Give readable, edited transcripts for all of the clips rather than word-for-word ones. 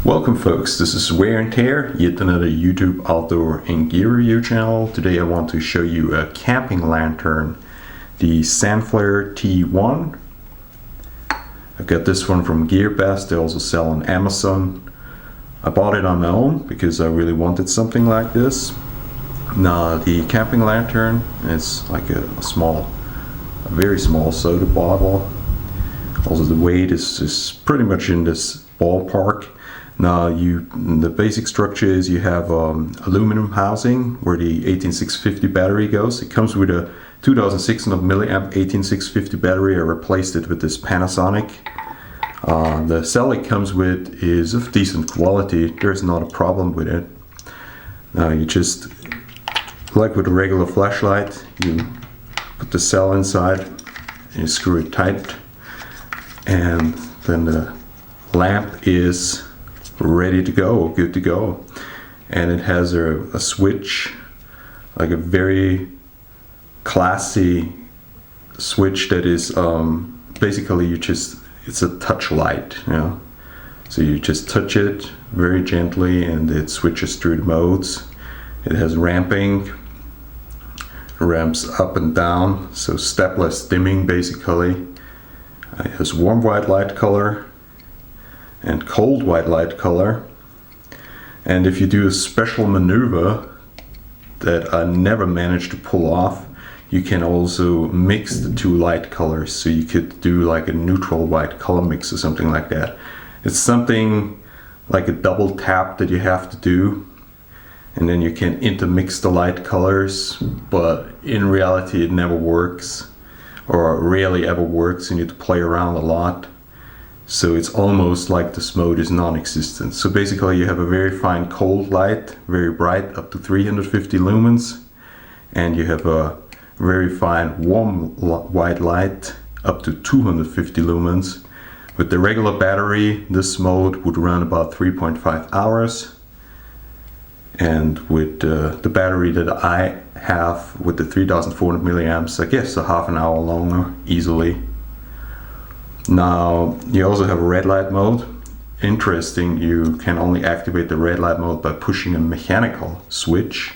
Welcome folks, this is Wear and Tear, yet another YouTube outdoor and gear review channel. Today I want to show you a camping lantern, the Zanflare T1. I've got this one from GearBest. They also sell on Amazon. I bought it on my own because I really wanted something like this. Now the camping lantern is like a very small soda bottle. Also the weight is pretty much in this ballpark. Now the basic structure is you have aluminum housing where the 18650 battery goes. It comes with a 2600 milliamp 18650 battery. I replaced it with this Panasonic. The cell it comes with is of decent quality. There's not a problem with it. Now you just, like with a regular flashlight, you put the cell inside and you screw it tight, and then the lamp is ready to go, good to go. And it has a switch, like a very classy switch that is basically it's a touch light, you know. So you just touch it very gently and it switches through the modes. It has ramping, ramps up and down, so stepless dimming basically. It has warm white light color and cold white light color. And if you do a special maneuver that I never managed to pull off, you can also mix the two light colors. So you could do like a neutral white color mix or something like that. It's something like a double tap that you have to do, and then you can intermix the light colors, but in reality it never works, or rarely ever works. You need to play around a lot. So it's almost like this mode is non-existent. So basically you have a very fine cold light, very bright, up to 350 lumens, and you have a very fine warm white light up to 250 lumens. With the regular battery, this mode would run about 3.5 hours. And with the battery that I have with the 3400 milliamps, I guess a half an hour longer easily. Now you also have a red light mode. Interesting, you can only activate the red light mode by pushing a mechanical switch.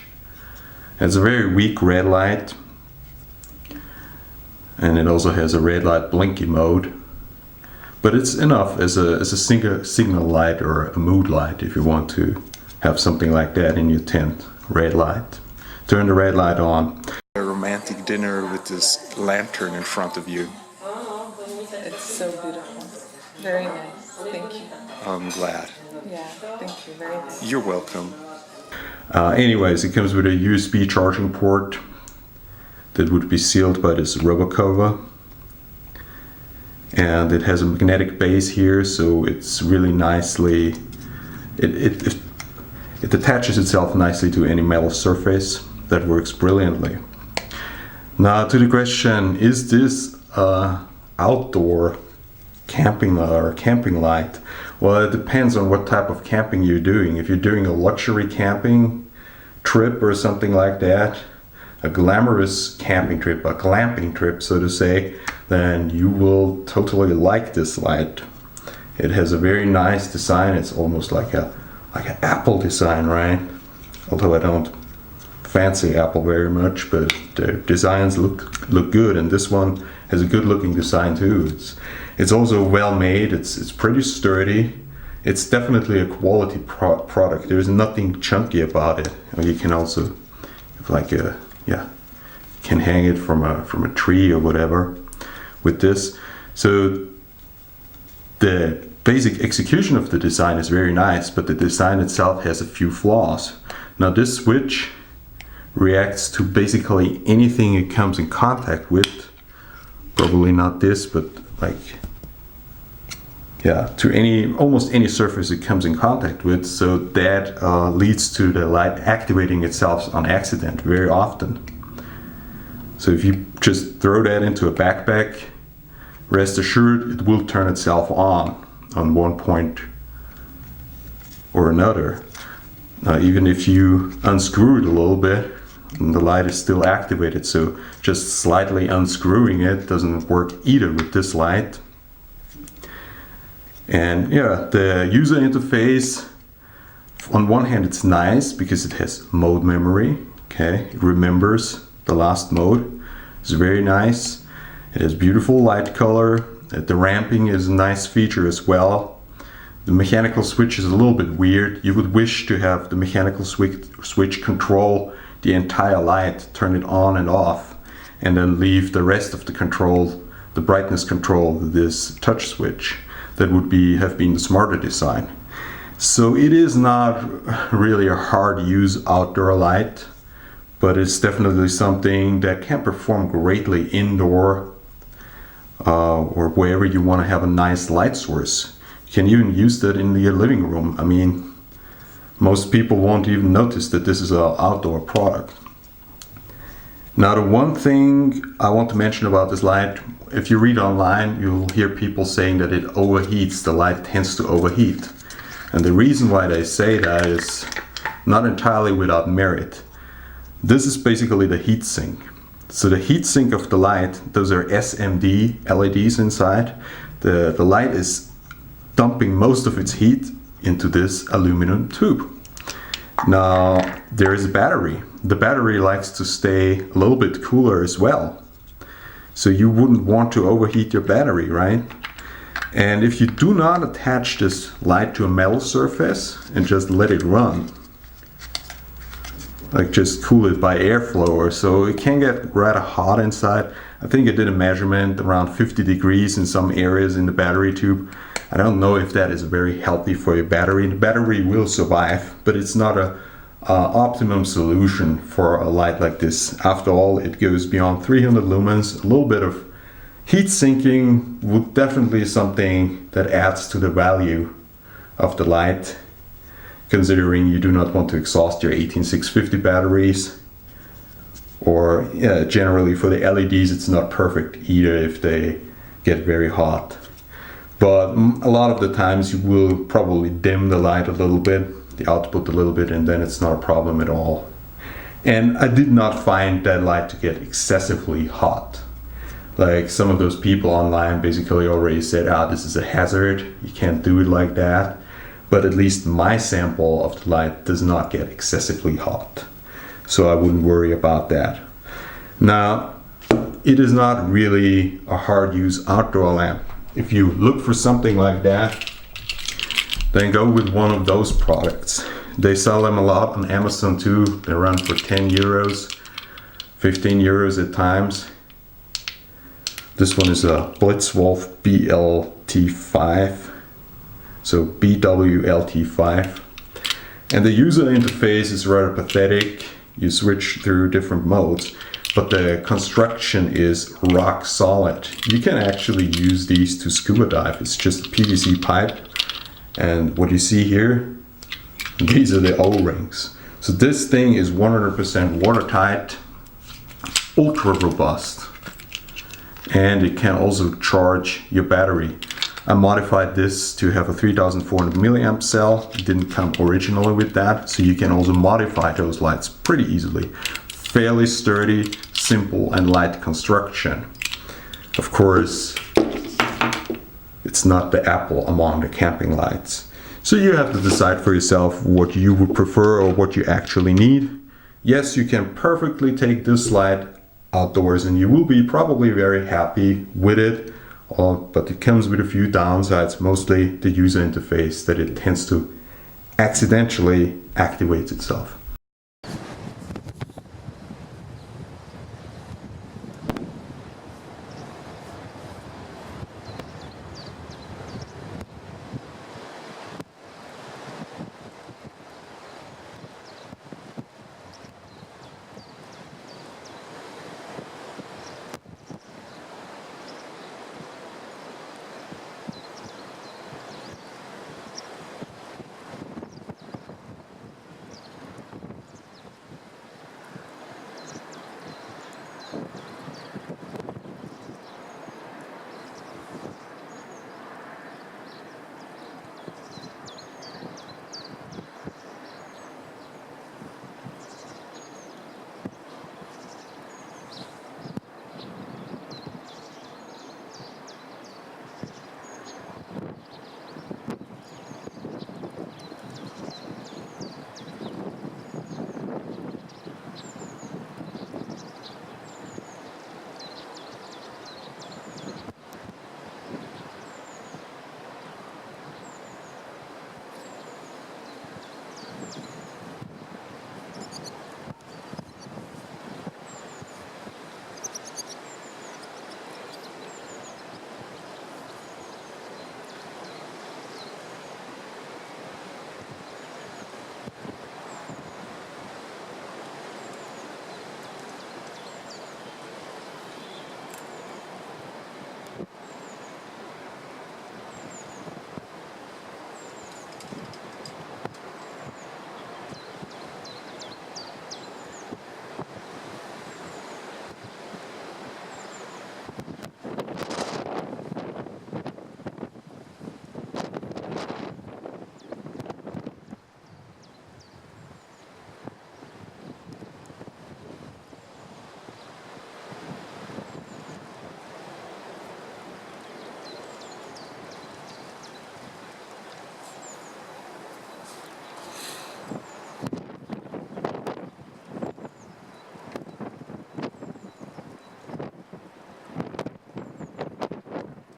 It's a very weak red light, and it also has a red light blinky mode, but it's enough as a signal light or a mood light if you want to have something like that in your tent. Red light. Turn the red light on. A romantic dinner with this lantern in front of you. It's so beautiful. Very nice. Thank you. I'm glad. Yeah, thank you. Very nice. You're welcome. Anyways, it comes with a USB charging port that would be sealed by this rubber cover. And it has a magnetic base here, so it's really nicely, it attaches itself nicely to any metal surface. That works brilliantly. Now to the question, is this outdoor camping or camping light? Well, it depends on what type of camping you're doing. If you're doing a luxury camping trip or something like that, a glamorous camping trip, a glamping trip so to say, then you will totally like this light. It has a very nice design. It's almost like an Apple design, right? Although I don't fancy Apple very much, but the designs look good, and this one has a good looking design too. It's also well made. It's pretty sturdy. It's definitely a quality product. There's nothing chunky about it. You can also can hang it from a tree or whatever with this. So the basic execution of the design is very nice, but the design itself has a few flaws. Now this switch reacts to basically anything it comes in contact with. Probably not this, but to almost any surface it comes in contact with. So that leads to the light activating itself on accident very often. So if you just throw that into a backpack, rest assured it will turn itself on one point or another. Even if you unscrew it a little bit, and the light is still activated. So just slightly unscrewing it doesn't work either with this light. And yeah, the user interface, on one hand it's nice because it has mode memory. Okay, it remembers the last mode. It's very nice. It has beautiful light color. The ramping is a nice feature as well. The mechanical switch is a little bit weird. You would wish to have the mechanical switch control the entire light, turn it on and off, and then leave the rest of the control, the brightness control, this touch switch. That would have been the smarter design. So it is not really a hard use outdoor light, but it's definitely something that can perform greatly indoor or wherever you want to have a nice light source. You can even use that in your living room. I mean, most people won't even notice that this is an outdoor product. Now, the one thing I want to mention about this light, if you read online, you'll hear people saying that it overheats, the light tends to overheat. And the reason why they say that is not entirely without merit. This is basically the heat sink. So the heat sink of the light, those are SMD LEDs inside. The light is dumping most of its heat into this aluminum tube. Now, there is a battery. The battery likes to stay a little bit cooler as well. So you wouldn't want to overheat your battery, right? And if you do not attach this light to a metal surface and just let it run, like just cool it by airflow or so, it can get rather hot inside. I think I did a measurement around 50 degrees in some areas in the battery tube. I don't know if that is very healthy for your battery. The battery will survive, but it's not a optimum solution for a light like this. After all, it goes beyond 300 lumens. A little bit of heat sinking would definitely be something that adds to the value of the light, considering you do not want to exhaust your 18650 batteries. Or yeah, generally for the LEDs it's not perfect either if they get very hot. But a lot of the times you will probably dim the light a little bit, the output a little bit, and then it's not a problem at all. And I did not find that light to get excessively hot. Like some of those people online basically already said, this is a hazard, you can't do it like that. But at least my sample of the light does not get excessively hot. So I wouldn't worry about that. Now, it is not really a hard use outdoor lamp. If you look for something like that, then go with one of those products. They sell them a lot on Amazon too. They run for 10 euros, 15 euros at times. This one is a Blitzwolf BLT5. So BWLT5. And the user interface is rather pathetic. You switch through different modes, but the construction is rock solid. You can actually use these to scuba dive. It's just a PVC pipe. And what you see here, these are the O-rings. So this thing is 100% watertight, ultra robust, and it can also charge your battery. I modified this to have a 3400 milliamp cell. It didn't come originally with that, so you can also modify those lights pretty easily. Fairly sturdy, simple and light construction. Of course, it's not the apple among the camping lights. So you have to decide for yourself what you would prefer or what you actually need. Yes, you can perfectly take this light outdoors and you will be probably very happy with it. But it comes with a few downsides, mostly the user interface, that it tends to accidentally activate itself.